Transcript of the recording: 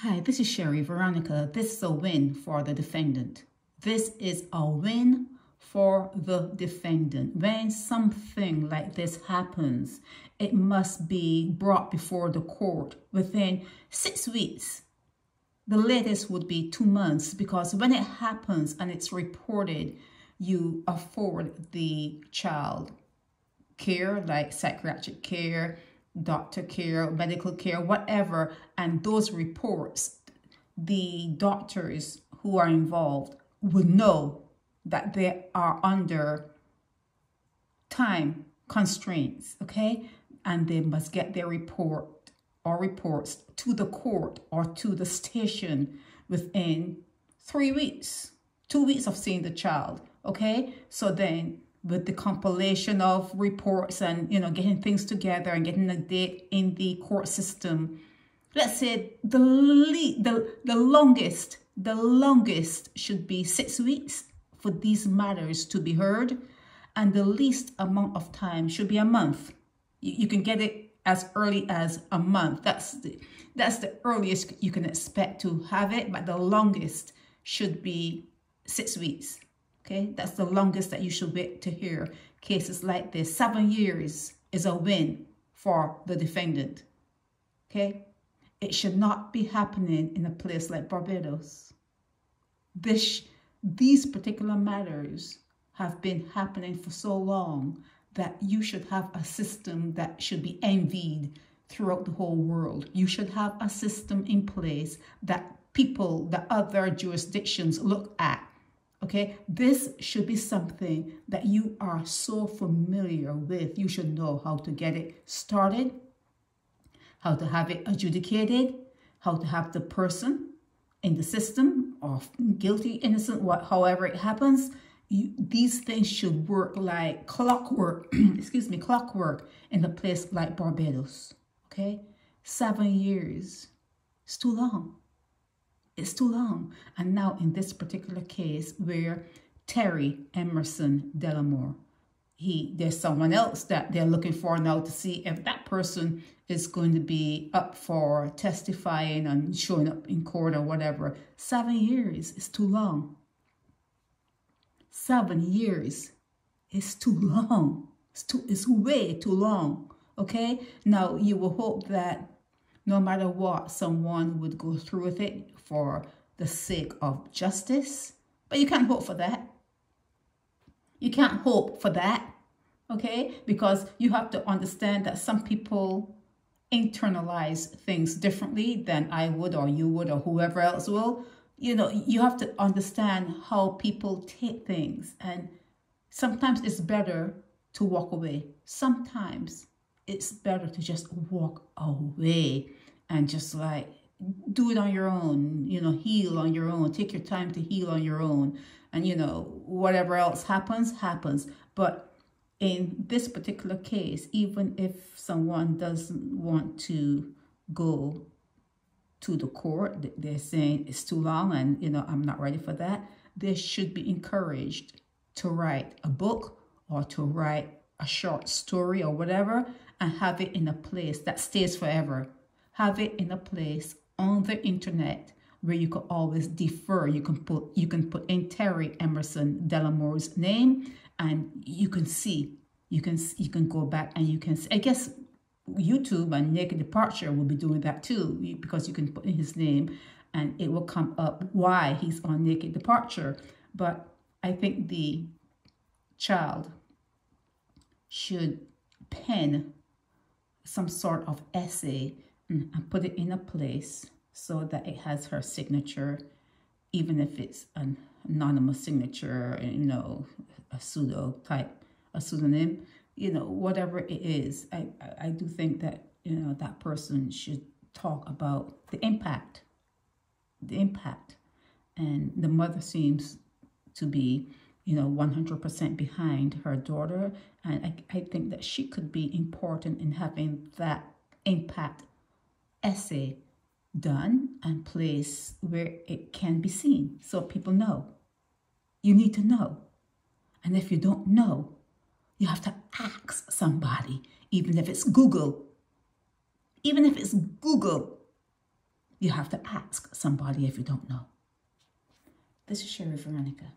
Hi, this is Sherry Veronica. This is a win for the defendant. This is a win for the defendant. When something like this happens, it must be brought before the court within 6 weeks. The latest would be 2 months, because when it happens and it's reported, you afford the child care, like psychiatric care, doctor care, medical care, whatever, and those reports, the doctors who are involved would know that they are under time constraints, okay? And they must get their report or reports to the court or to the station within 3 weeks, 2 weeks of seeing the child, okay? So then with the compilation of reports and, getting things together and getting a date in the court system, let's say the longest should be 6 weeks for these matters to be heard, and the least amount of time should be a month. You can get it as early as a month. That's the earliest you can expect to have it, but the longest should be 6 weeks. Okay, that's the longest that you should wait to hear cases like this. 7 years is a win for the defendant. Okay, it should not be happening in a place like Barbados. These particular matters have been happening for so long that you should have a system that should be envied throughout the whole world. You should have a system in place that other jurisdictions look at. Okay, this should be something that you are so familiar with. You should know how to get it started, how to have it adjudicated, how to have the person in the system, or guilty, innocent, however it happens. These things should work like clockwork, clockwork in a place like Barbados. Okay, 7 years, it's too long. It's too long. And now in this particular case where Terry Emmerson Dellimore, there's someone else that they're looking for now to see if that person is going to be up for testifying and showing up in court or whatever. 7 years is too long. 7 years is too long. It's way too long. Okay? Now you will hope that no matter what, someone would go through with it for the sake of justice. But you can't hope for that. You can't hope for that, okay? Because you have to understand that some people internalize things differently than I would or you would or whoever else will. You have to understand how people take things. And sometimes it's better to walk away. Sometimes it's better to just walk away and just like do it on your own, heal on your own, take your time to heal on your own. And, whatever else happens. But in this particular case, even if someone doesn't want to go to the court, they're saying it's too long and, I'm not ready for that, they should be encouraged to write a book or to write a short story or whatever and have it in a place that stays forever. Have it in a place on the internet where you can always defer. You can put in Terry Emmerson Dellimore's name, and you can see. You can go back and you can see. I guess YouTube and Naked Departure will be doing that too, because you can put in his name and it will come up why he's on Naked Departure. But I think the child should pen some sort of essay and put it in a place so that it has her signature, even if it's an anonymous signature, a pseudonym, whatever it is. I do think that, that person should talk about the impact. And the mother seems to be, 100% behind her daughter. And I think that she could be important in having that impact essay done and placed where it can be seen so people know. You need to know. And if you don't know, you have to ask somebody, even if it's Google. Even if it's Google, You have to ask somebody if you don't know. This is Sherry Veronica.